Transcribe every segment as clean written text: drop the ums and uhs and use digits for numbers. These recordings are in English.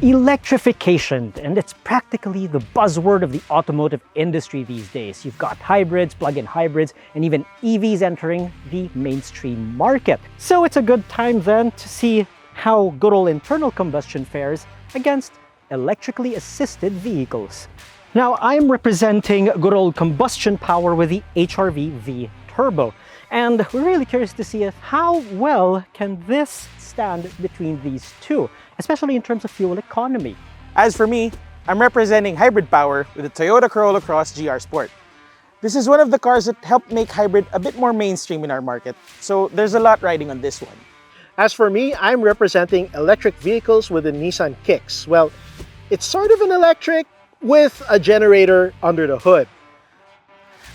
Electrification, and it's practically the buzzword of the automotive industry these days. You've got hybrids, plug-in hybrids, and even EVs entering the mainstream market. So it's a good time then to see how good old internal combustion fares against electrically assisted vehicles. Now, I'm representing good old combustion power with the HRV V Turbo, and we're really curious to see how well can this stand between these two, especially in terms of fuel economy. As for me, I'm representing hybrid power with the Toyota Corolla Cross GR Sport. This is one of the cars that helped make hybrid a bit more mainstream in our market, so there's a lot riding on this one. As for me, I'm representing electric vehicles with the Nissan Kicks. Well, it's sort of an electric with a generator under the hood.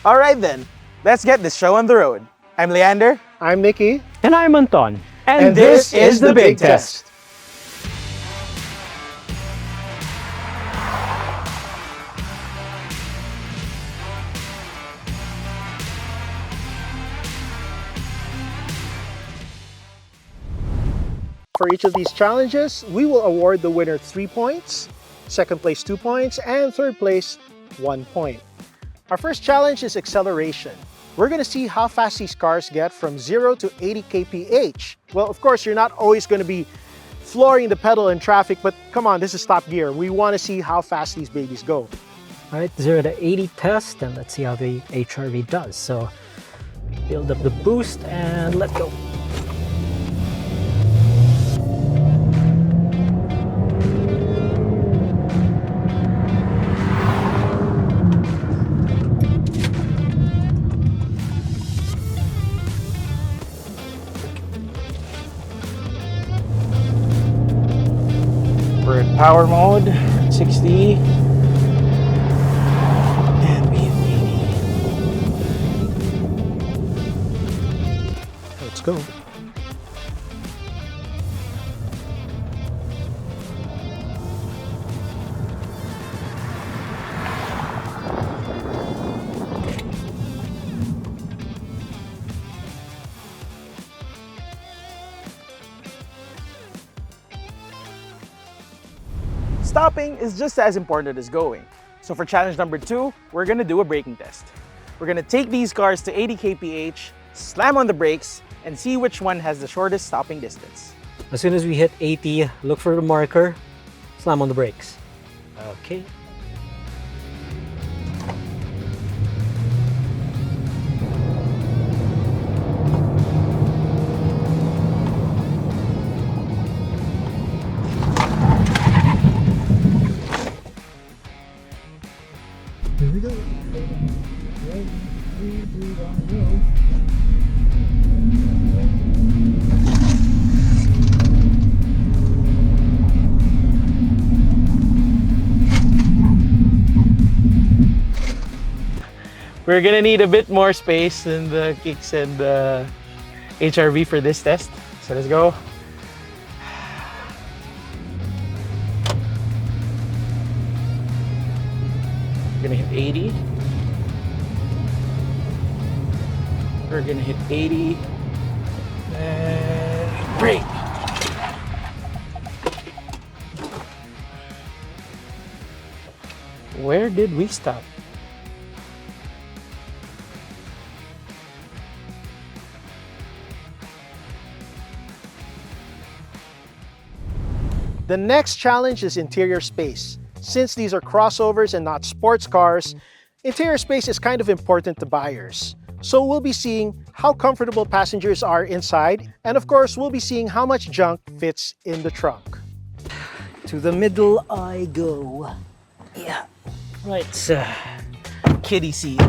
Alright then, let's get this show on the road. I'm Leander. I'm Mickey. And I'm Anton. And this is the Big Test. For each of these challenges, we will award the winner 3 points, second place 2 points, and third place 1 point. Our first challenge is acceleration. We're going to see how fast these cars get from 0 to 80 kph. Well, of course, you're not always going to be flooring the pedal in traffic, but come on, this is top gear. We want to see how fast these babies go. All right, 0 to 80 test, and let's see how the HRV does. So build up the boost and let go. We're in power mode, 60. And we hit 80. Let's go. Stopping is just as important as going. So for challenge number 2, we're gonna do a braking test. We're gonna take these cars to 80 kph, slam on the brakes, and see which one has the shortest stopping distance. As soon as we hit 80, look for the marker, slam on the brakes. Okay. Here we go. We're gonna need a bit more space than the Kicks and the HRV for this test. So let's go. We're gonna hit 80. We're gonna hit 80. And brake. Where did we stop? The next challenge is interior space. Since these are crossovers and not sports cars, interior space is kind of important to buyers. So we'll be seeing how comfortable passengers are inside, and of course, we'll be seeing how much junk fits in the trunk. To the middle I go. Yeah. Right. Kiddie seat.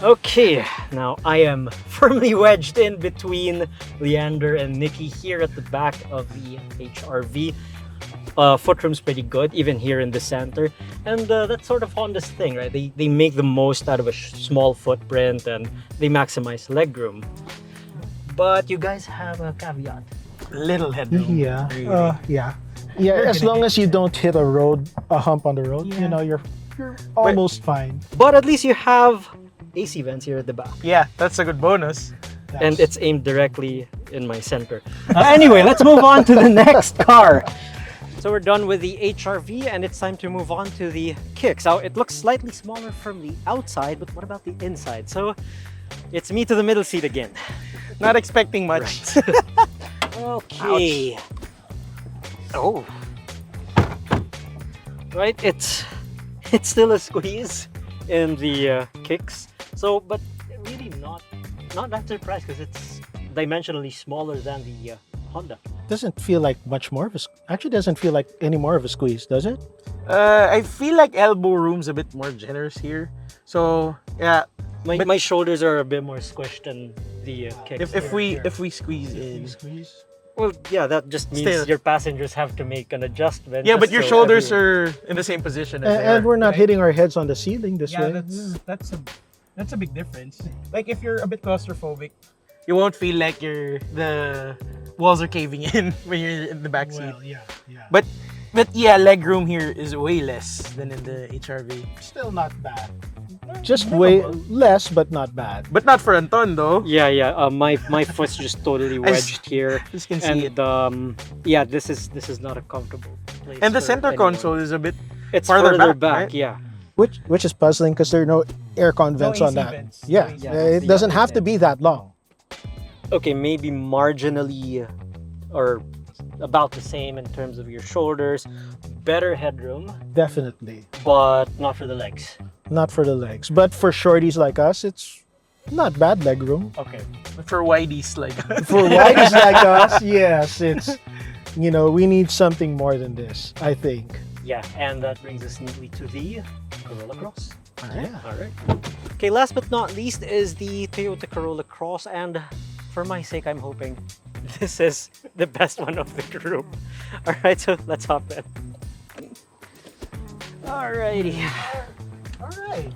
Okay, now I am firmly wedged in between Leander and Nikki here at the back of the HRV. Footroom's pretty good, even here in the center. And that's sort of Honda's thing, right? They make the most out of a small footprint and they maximize legroom. But you guys have a caveat. Little headroom. Yeah, Really. yeah. As long as you don't hit a hump on the road, Yeah. you know, you're almost fine. But at least you have AC vents here at the back. Yeah, that's a good bonus. And it's aimed directly in my center. Anyway, let's move on to the next car. So we're done with the HRV and it's time to move on to the Kicks. Now it looks slightly smaller from the outside, but what about the inside? So it's me to the middle seat again. Not expecting much. Okay. Oh. Right, it's still a squeeze in the Kicks. So, but really not that surprised because it's dimensionally smaller than the Honda. Doesn't feel like much more of a... Actually, doesn't feel like any more of a squeeze, does it? I feel like elbow room's a bit more generous here. So yeah, My shoulders are a bit more squished than the Kicks. if we squeeze in. Well, yeah, that just means Still. your passengers have to make an adjustment. Yeah, just but your so shoulders everyone- are in the same position as they And are, we're not right? hitting our heads on the ceiling this way. That's a big difference. Like if you're a bit claustrophobic, you won't feel like the walls are caving in when you're in the back seat. yeah. But yeah, leg room here is way less than in the HRV. Still not bad. Just way less, but not bad. But not for Anton though. Yeah. My foot's just totally wedged here. Just can see it. And yeah, this is not a comfortable place. And the for center anyone. console is a bit It's farther further back, right? Yeah. Which is puzzling because there are no aircon vents on AC that. vents. Yeah, No AC it doesn't have to be that long. Okay, maybe marginally or about the same in terms of your shoulders. Better headroom, Definitely. but not for the legs. Not for the legs. But for shorties like us, it's not bad leg room. Okay. for whiteys like For whiteys like us, yes, it's, we need something more than this, I think. Yeah, and that brings us neatly to the Corolla Cross. Yeah. All right. Okay, last but not least is the Toyota Corolla Cross, and for my sake, I'm hoping this is the best one of the group. All right, so let's hop in. Alrighty. All right.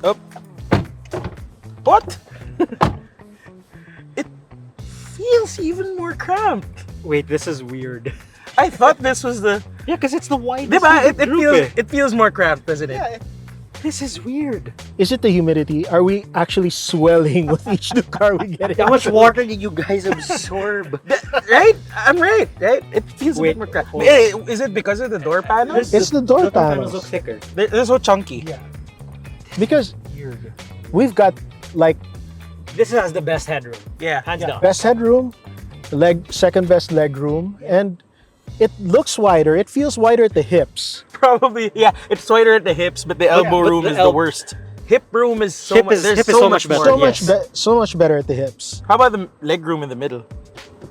Oh. What? It feels even more cramped. Wait, this is weird. I thought this was the. Yeah, because it's the widest Diba? of the group, eh. It feels more cramped, doesn't it? Yeah. This is weird. Is it the humidity? Are we actually swelling with each new car we get? How much water did you guys absorb? Right? I'm right. It feels a Wait, bit more cramped. hold Eh, is it because of the door panels? It's the door panels panels. look thicker. They're so chunky. Yeah. Because Weird. we've got like This has the best headroom, Yeah. hands down. best headroom, second best leg room, and it looks wider. It feels wider at the hips. Probably. Yeah. It's tighter at the hips, but the elbow but room the is the worst. Hip room is so much. There's hip is so so much much more. better. So much better at the hips. How about the leg room in the middle?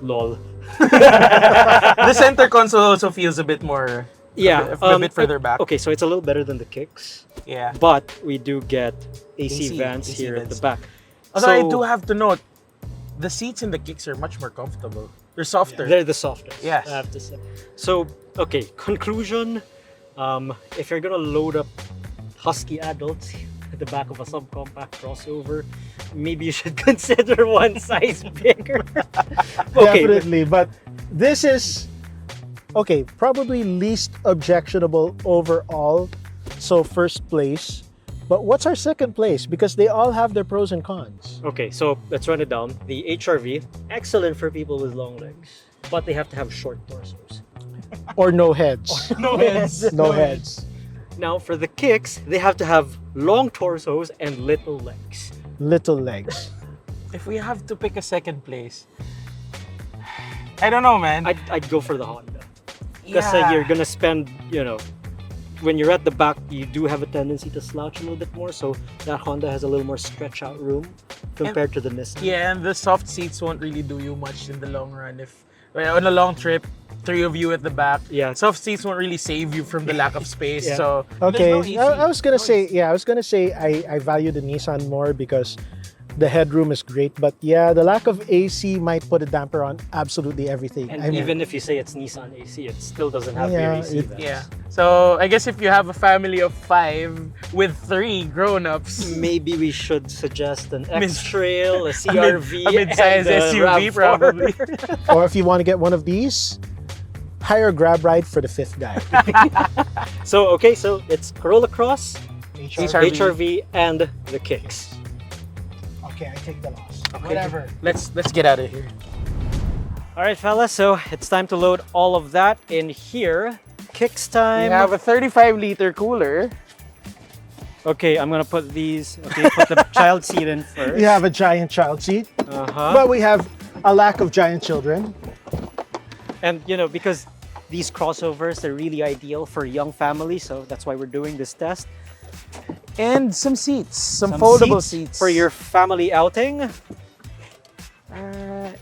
Lol. The center console also feels a bit more. Yeah, a bit further back. Okay, so it's a little better than the Kicks, Yeah. but we do get AC, AC vents AC here at vents. the back. Although I do have to note, the seats in the Kicks are much more comfortable. They're softer. They're the softest. Yes. I have to say. So, okay, conclusion. If you're gonna load up husky adults at the back of a subcompact crossover, maybe you should consider one size bigger. Okay, Definitely, but this is okay. Probably least objectionable overall. So first place. But what's our second place? Because they all have their pros and cons. okay, so let's run it down. The HRV, excellent for people with long legs, but they have to have short torsos. Or no heads. No heads. No heads. Now, for the Kicks, they have to have long torsos and little legs. Little legs. If we have to pick a second place, I don't know, man. I'd go for the Honda. Because Yeah. you're gonna spend, when you're at the back, you do have a tendency to slouch a little bit more. So that Honda has a little more stretch out room compared to the Nissan. Yeah, and the soft seats won't really do you much in the long run. If on a long trip, 3 of you at the back, Yeah. soft seats won't really save you from the lack of space. Yeah. So Okay, there's no AC. I was gonna say, I value the Nissan more because the headroom is great, but yeah, the lack of AC might put a damper on absolutely everything. And I mean, even if you say it's Nissan AC, it still doesn't have Yeah, rear AC it- vents. Yeah. So I guess if you have a family of 5 with 3 grown-ups, Maybe we should suggest an Mid- X-Trail, a CRV, a mid-size and a SUV RAV4. probably. or if you want to get one of these, hire a grab ride for the 5th guy. So, okay, so it's Corolla Cross, HRV. HRV, and the Kicks. Okay, I take the loss. Let's get out of here. All right, fellas, so it's time to load all of that in here. Kicks time. We have a 35-liter cooler. Okay, I'm gonna put these, okay, put the child seat in first. You have a giant child seat, but we have a lack of giant children. And you know, because these crossovers, they're really ideal for young families, so that's why we're doing this test. And some seats, some foldable seats. For your family outing.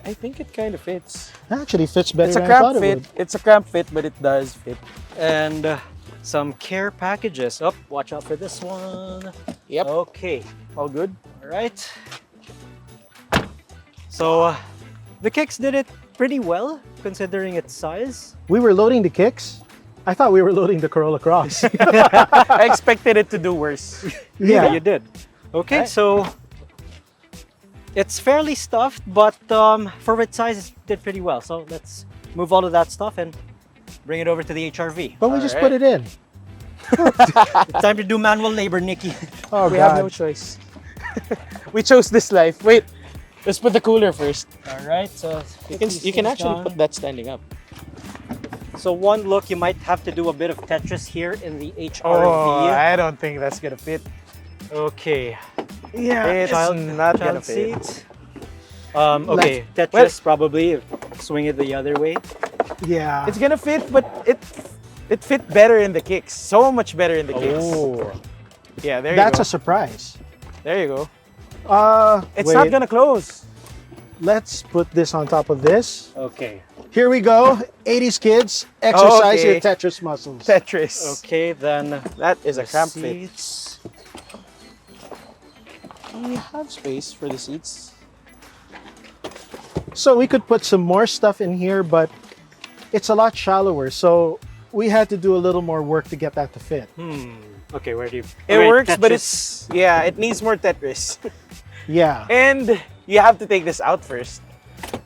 I think it kind of fits. Actually fits better It's a than I thought cramp it fit. would. It's a cramp fit, but it does fit. And some care packages. Oh, watch out for this one. Yep. Okay. All good. All right. So the Kicks did it pretty well considering its size. We were loading the Kicks. I thought we were loading the Corolla Cross. I expected it to do worse. Yeah, you did. Okay, Right. so it's fairly stuffed, but for its size, it did pretty well. So let's move all of that stuff and bring it over to the HRV. But we just Alright. put it in. It's time to do manual labor, Nikki. Oh, We God. have no choice. We chose this life. Wait, let's put the cooler first. All right, so You can actually put that standing up. So one look, you might have to do a bit of Tetris here in the HRV. Oh, I don't think that's gonna fit. Okay. Yeah. It's not gonna Child fit. seat. Okay, Tetris well- probably. Swing it the other way. Yeah. It's gonna fit, but it fit better in the Kicks. So much better in the Kicks. Oh. Yeah, there you That's go. a surprise. There you go. It's wait. not gonna close. Let's put this on top of this. Okay. Here we go. 80s kids, exercise Okay. your Tetris muscles. Tetris. Okay, then That is a the cramp fit. seats. We have space for the seats. So we could put some more stuff in here, but it's a lot shallower. So we had to do a little more work to get that to fit. Okay, where do you? It Okay, works, but Tetris. it needs more Tetris. Yeah. And you have to take this out first.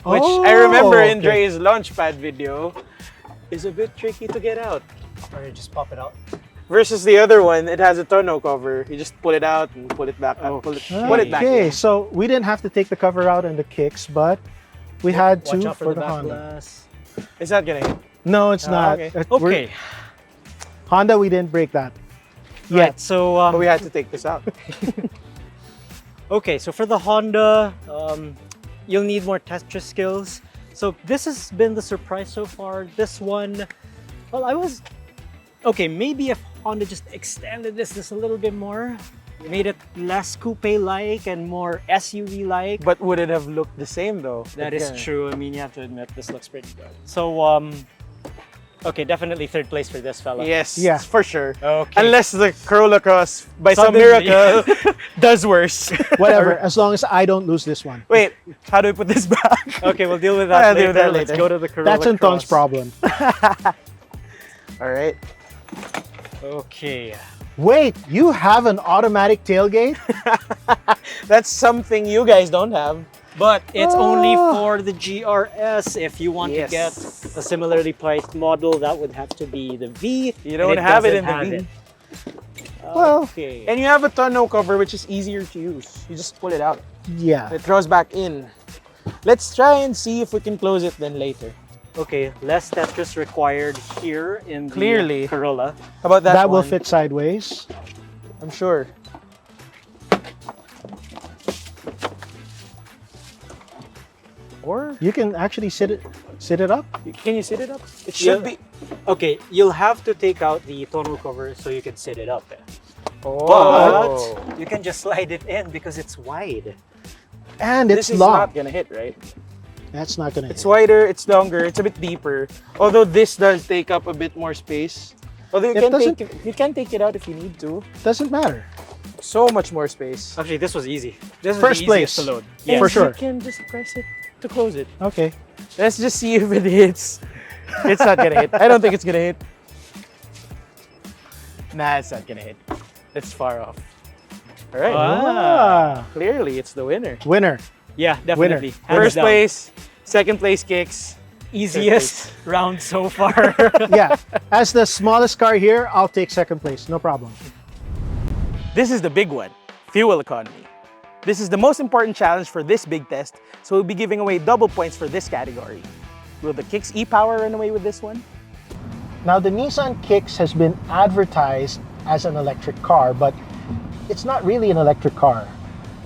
Which Oh, I remember in okay. Dre's launchpad video is a bit tricky to get out. Or you just pop it out. Versus the other one, it has a tonneau cover. You just pull it out and pull it back up. Put it back Okay, in. so we didn't have to take the cover out in the Kicks, but we had Watch to out for the the back Honda. glass. It's not gonna hit. No, it's not. okay. Okay. Honda, we didn't break that. Right, Yet. so But we had to take this out. okay, so for the Honda, you'll need more Tetris skills. So this has been the surprise so far. This one, well, okay, maybe if Honda just extended this just a little bit more, made it less coupe-like and more SUV-like. But would it have looked the same though? That is Yeah. true. I mean, you have to admit, this looks pretty good. So, okay, definitely third place for this fella. Yes, Yeah. for sure. Okay. Unless the Corolla Cross, by some Suddenly. miracle, does worse. Whatever, as long as I don't lose this one. Wait, how do we put this back? Okay, we'll deal with that I'll later. deal with that Let's later. go to the Corolla That's Anton's Cross. problem. All right. Okay. Wait, you have an automatic tailgate? That's something you guys don't have. But it's only Oh. for the GRS. If you want Yes. to get a similarly priced model, that would have to be the V. You and don't have it in doesn't the have V. Well, Okay. And you have a tonneau cover, which is easier to use. You just pull it out. yeah. It throws back in. Let's try and see if we can close it then later. Okay, less Tetris required here in the Clearly. Corolla. How about that That will one? fit sideways. I'm sure. Or You can actually sit it up. can you sit it up? It should Yeah. be. Okay, you'll have to take out the tonneau cover so you can sit it up. Oh. But you can just slide it in because it's wide. And This it's is long. not gonna hit, right? That's not gonna It's hit. wider, it's longer, it's a bit deeper. Although this does take up a bit more space. Although It doesn't- you can take it out if you need to. Doesn't matter. So much more space. Actually, this was easy. This is First the easiest place. to load. And For sure. You can just press it to close it. Okay. Let's just see if it hits. It's not gonna hit. I don't think it's gonna hit. Nah, it's not gonna hit. It's far off. All right. Ah, Clearly, it's the winner. winner. Yeah, definitely. Hands First down. place, second place Kicks. Easiest round so far. Yeah. As the smallest car here, I'll take second place. No problem. This is the big one, fuel economy. This is the most important challenge for this big test, so we'll be giving away double points for this category. Will the Kicks e-Power run away with this one? Now, the Nissan Kicks has been advertised as an electric car, but it's not really an electric car.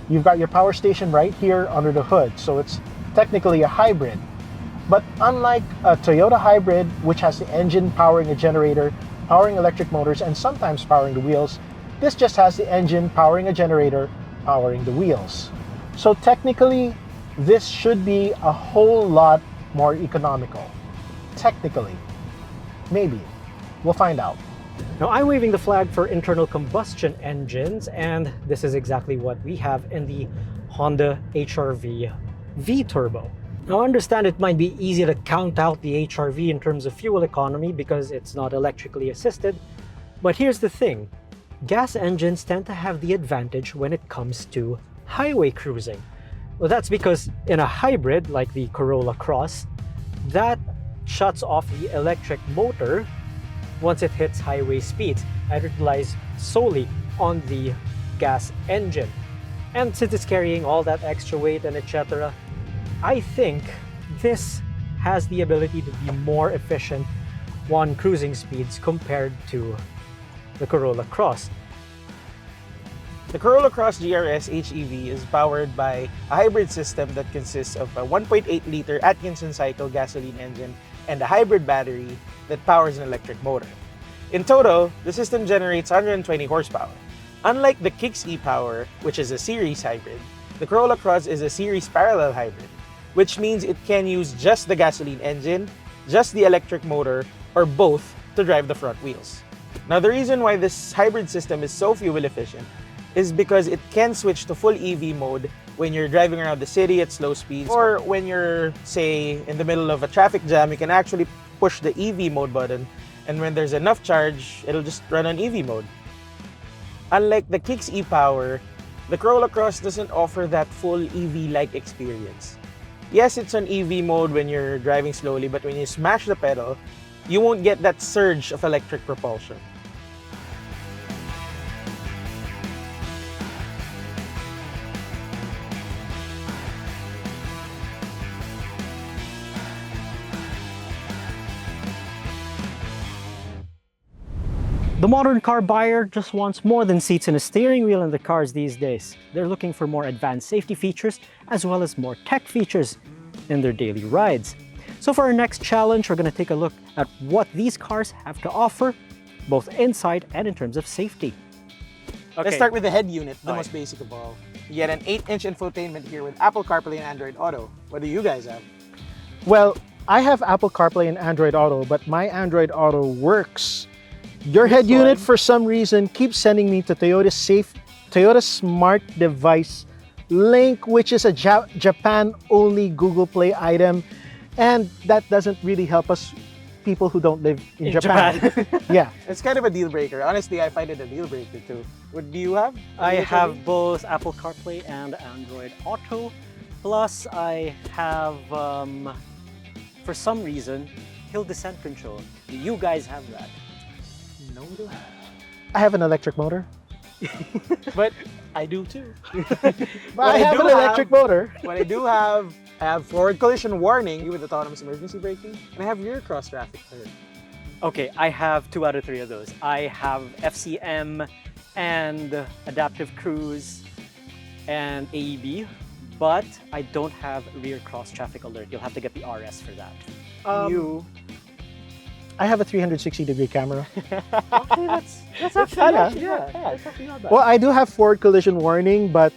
You've got your power station right here under the hood, so it's technically a hybrid. But unlike a Toyota hybrid, which has the engine powering a generator, powering electric motors, and sometimes powering the wheels, this just has the engine powering a generator, powering the wheels. So technically, this should be a whole lot more economical. Technically. Maybe. We'll find out. Now I'm waving the flag for internal combustion engines, and this is exactly what we have in the Honda HR-V V-Turbo. Now I understand it might be easy to count out the HR-V in terms of fuel economy because it's not electrically assisted, but here's the thing. Gas engines tend to have the advantage when it comes to highway cruising. Well, that's because in a hybrid like the Corolla Cross, that shuts off the electric motor once it hits highway speeds, and it relies solely on the gas engine. And since it's carrying all that extra weight and etc., I think this has the ability to be more efficient on cruising speeds compared to the Corolla Cross. The Corolla Cross GRS HEV is powered by a hybrid system that consists of a 1.8-liter Atkinson cycle gasoline engine and a hybrid battery that powers an electric motor. In total, the system generates 120 horsepower. Unlike the Kicks e-Power, which is a series hybrid, the Corolla Cross is a series parallel hybrid, which means it can use just the gasoline engine, just the electric motor, or both to drive the front wheels. Now, the reason why this hybrid system is so fuel efficient is because it can switch to full EV mode when you're driving around the city at slow speeds, or when you're, say, in the middle of a traffic jam, you can actually push the EV mode button, and when there's enough charge, it'll just run on EV mode. Unlike the Kicks e-Power, the Corolla Cross doesn't offer that full EV-like experience. Yes, it's on EV mode when you're driving slowly, but when you smash the pedal, you won't get that surge of electric propulsion. The modern car buyer just wants more than seats and a steering wheel in the cars these days. They're looking for more advanced safety features as well as more tech features in their daily rides. So for our next challenge, we're going to take a look at what these cars have to offer, both inside and in terms of safety. Let's start with the head unit, the most basic of all. You get an 8-inch infotainment here with Apple CarPlay and Android Auto. What do you guys have? Well, I have Apple CarPlay and Android Auto, but my Android Auto works. Your head unit, for some reason, keeps sending me to Toyota Smart Device Link, which is a Japan-only Google Play item, and that doesn't really help us people who don't live in Japan. Yeah. It's kind of a deal breaker. Honestly, I find it a deal breaker too. What do you have? I have both Apple CarPlay and Android Auto, plus I have, for some reason, hill descent control. Do you guys have that? No, we don't have. I have an electric motor. But I do too. But I have an electric motor. What I do have, I have forward collision warning with autonomous emergency braking, and I have rear cross traffic alert. Okay, I have 2 out of 3 of those. I have FCM and adaptive cruise and AEB, but I don't have rear cross traffic alert. You'll have to get the RS for that. I have a 360-degree camera. Okay, that's actually not bad. Well, I do have forward collision warning, but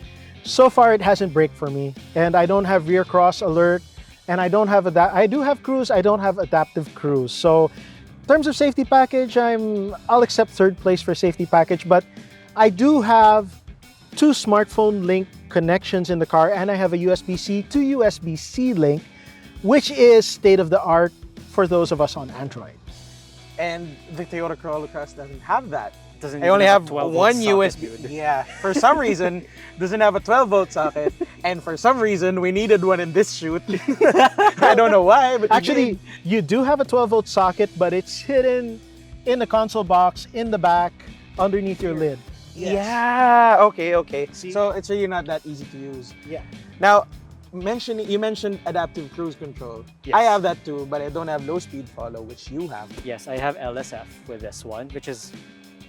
so far it hasn't braked for me. And I don't have rear cross alert, and I don't have I do have cruise, I don't have adaptive cruise. So in terms of safety package, I'll accept 3rd place for safety package, but I do have 2 smartphone link connections in the car, and I have a USB-C to USB-C link, which is state-of-the-art for those of us on Android. And the Toyota Corolla Cross doesn't have that. I only have one USB. Yeah, for some reason, doesn't have a 12-volt socket, and for some reason, we needed one in this shoot. I don't know why, but actually, you do have a 12-volt socket, but it's hidden in the console box, in the back, underneath your lid. Yes. Yeah, okay. So it's really not that easy to use. Yeah. Now, you mentioned adaptive cruise control. Yes. I have that too, but I don't have low speed follow, which you have. Yes, I have LSF with this one, which is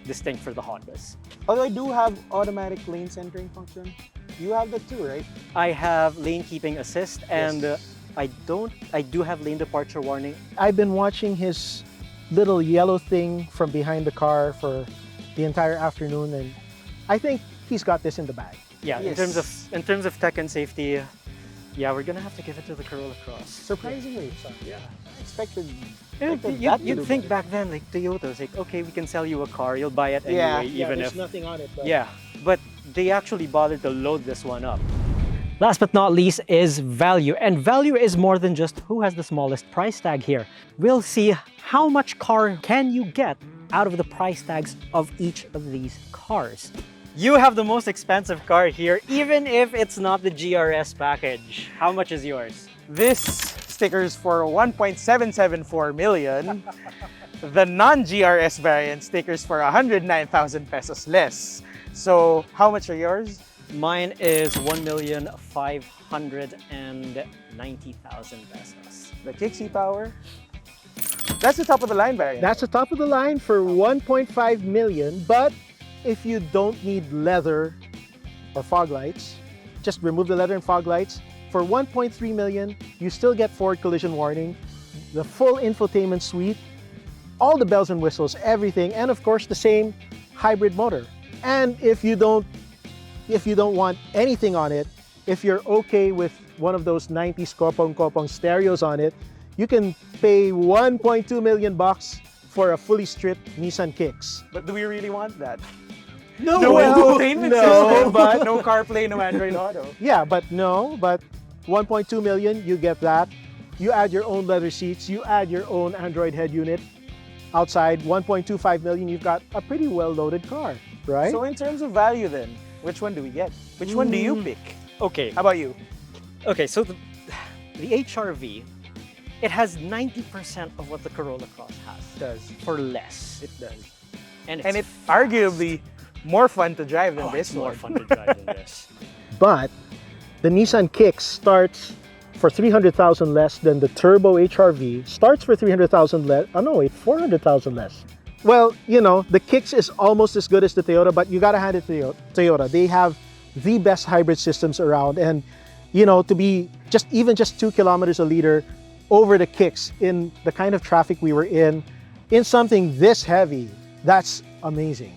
distinct for the Hondas. Although I do have automatic lane centering function. You have that too, right? I have lane keeping assist, and I do have lane departure warning. I've been watching his little yellow thing from behind the car for the entire afternoon, and I think he's got this in the bag. Yeah, Yes. in terms of tech and safety, yeah, we're gonna have to give it to the Corolla Cross. Surprisingly, so yeah. I expected You'd that to do think better. back then, like Toyota's like, okay, we can sell you a car, you'll buy it anyway, Yeah, even there's if nothing on it. But yeah, but they actually bothered to load this one up. Last but not least is value. And value is more than just who has the smallest price tag here. We'll see how much car can you get out of the price tags of each of these cars. You have the most expensive car here, even if it's not the GRS package. How much is yours? This stickers for 1.774 million. The non-GRS variant stickers for 109,000 pesos less. So how much are yours? Mine is 1,590,000 pesos. The Kicks Power. That's the top of the line variant. that's the top of the line for 1.5 million. But if you don't need leather or fog lights, just remove the leather and fog lights. For 1.3 million, you still get forward collision warning, the full infotainment suite, all the bells and whistles, everything, and of course the same hybrid motor. And if you don't want anything on it, if you're okay with one of those 90s kopong stereos on it, you can pay 1.2 million bucks for a fully stripped Nissan Kicks. But do we really want that? No, No infotainment system, but but no CarPlay, no Android Auto. yeah, but 1.2 million, you get that. You add your own leather seats, you add your own Android head unit. Outside, 1.25 million, you've got a pretty well-loaded car, right? So in terms of value then, which one do we get? Which one do you pick? Okay, How about you? okay, so the HRV, it has 90% of what the Corolla Cross has. It does. For less. It does. And And it's it's arguably more fun to drive than oh, this it's more one. fun to drive than this. But the Nissan Kicks starts for 300,000 less than the Turbo HRV. Starts for 300,000 less. Oh no, wait, 400,000 less. Well, you know, the Kicks is almost as good as the Toyota, but you gotta hand it to Toyota. They have the best hybrid systems around, and you know, to be just 2 kilometers a liter over the Kicks in the kind of traffic we were in something this heavy, that's amazing.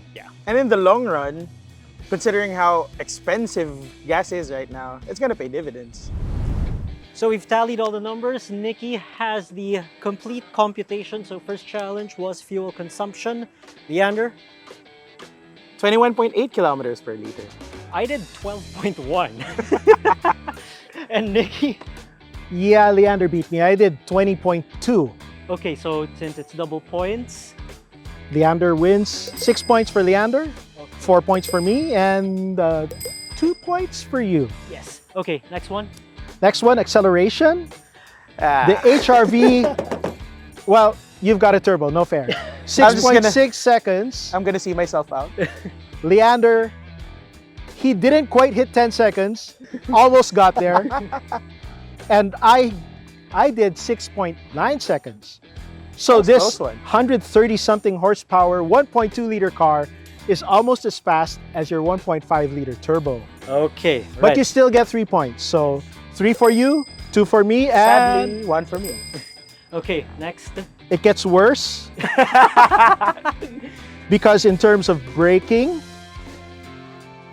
And in the long run, considering how expensive gas is right now, it's gonna pay dividends. So we've tallied all the numbers. Nikki has the complete computation. So first challenge was fuel consumption. Leander, 21.8 kilometers per liter. I did 12.1. And Nikki, Yeah, Leander beat me. I did 20.2. okay, so since it's double points, Leander wins. 6 points for Leander, 4 points for me, and 2 points for you. yes. Okay, next one. Next one, acceleration. The Ah, HRV, well, you've got a turbo, no fair. just gonna- 6.6 seconds. I'm gonna see myself out. Leander, he didn't quite hit 10 seconds, almost got there. And I did 6.9 seconds. So That was a this close one. 130 something horsepower, 1.2 liter car is almost as fast as your 1.5 liter turbo. Okay, But right. you still get 3 points. So 3 for you, 2 for me, and Sadly, one for me. Okay, next. it gets worse. Because in terms of braking,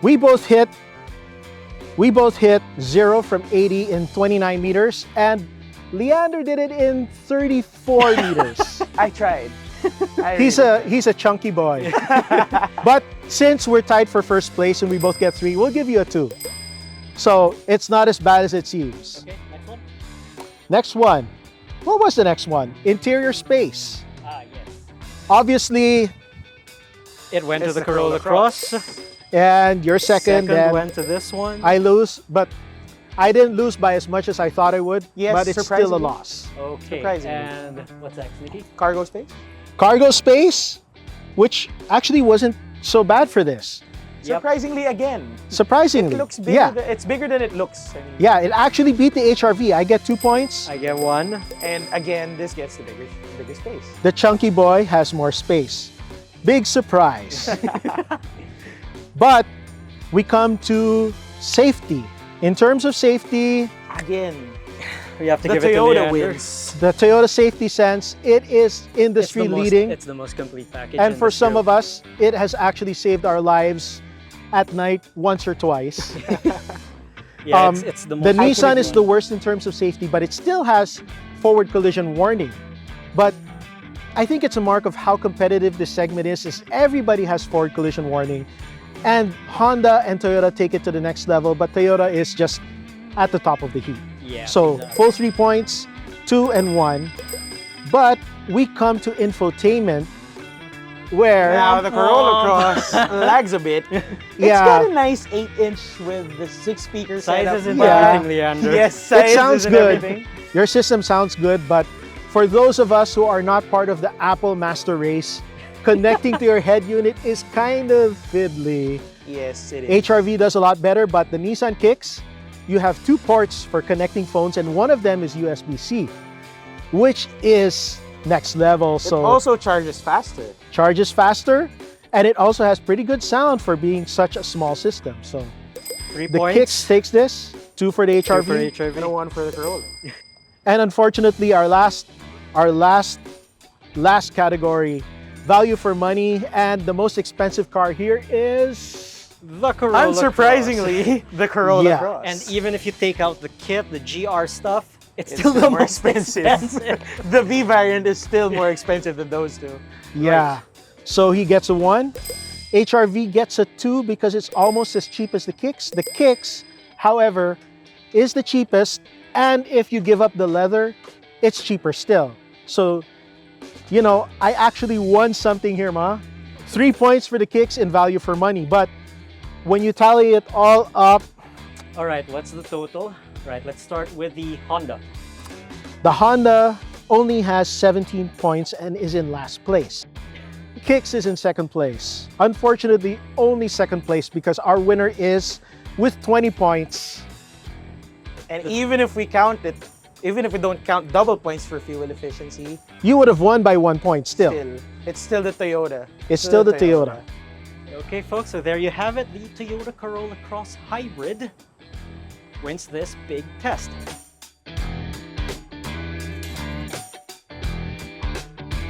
we both hit 0 from 80 in 29 meters, and Leander did it in 34 meters. I tried. He's a chunky boy. But since we're tied for first place and we both get 3, we'll give you a 2. So it's not as bad as it seems. Okay, next one. Next one. What was the next one? Interior space. Ah, yes. Obviously, It went It's to the the Corolla Corolla Cross. and you're second, and went to this one. I lose, but I didn't lose by as much as I thought I would, Yes, but it's still a surprisingly. loss. Okay, Surprisingly. and what's next, Nikki? Cargo space? Cargo space, which actually wasn't so bad for this. Surprisingly, again, Surprisingly. it looks bigger. Yeah. It's bigger than it looks. I mean, Yeah, it actually beat the HRV. I get 2 points. I get 1. and again, this gets the bigger space. The chunky boy has more space. Big surprise. But we come to safety. In terms of safety, Again, We have to the give it to Toyota Leander. wins. the Toyota Safety Sense, it is industry leading. It's the most complete package. And for some of us, it has actually saved our lives at night once or twice. yeah, it's the most The Nissan iconic is the one. worst in terms of safety, but it still has forward collision warning. But I think it's a mark of how competitive this segment is everybody has forward collision warning. And Honda and Toyota take it to the next level, but Toyota is just at the top of the heap. Yeah. So exactly. full 3 points, 2 and 1. But we come to infotainment, where Now the Corolla Cross lags a bit. It's Yeah. got a nice 8-inch with the 6-speaker Sizes setup. and Yeah. everything, Leander. Yes, sizes sounds and good. everything. your system sounds good, but for those of us who are not part of the Apple Master Race, connecting to your head unit is kind of fiddly. Yes, it is. HRV does a lot better, but the Nissan Kicks, you have 2 ports for connecting phones, and one of them is USB-C, which is next level. It So also charges faster. charges faster, and it also has pretty good sound for being such a small system. So 3 the points. Kicks takes this, 2 for the 2 HRV, for HRV. No one for the Corolla. and unfortunately our last category, value for money, and the most expensive car here is The Corolla Unsurprisingly, the Corolla Yeah. Cross. And even if you take out the kit, the GR stuff, it's It's still the more most expensive. expensive. The V variant is still more expensive than those two. Yeah. So he gets a 1. HRV gets a 2 because it's almost as cheap as the Kicks. The Kicks, however, is the cheapest, and if you give up the leather, it's cheaper still. So, you know, I actually won something here, Ma. 3 points for the Kicks in value for money, but when you tally it all up, All right, what's the total? Right, let's start with the Honda. the Honda only has 17 points and is in last place. Kicks is in second place. Unfortunately, only second place because our winner is with 20 points. And even if we count it, even if we don't count double points for fuel efficiency, You would have won by 1 point still. it's still the Toyota. It's still the Toyota. Okay, folks, so there you have it. The Toyota Corolla Cross Hybrid wins this big test.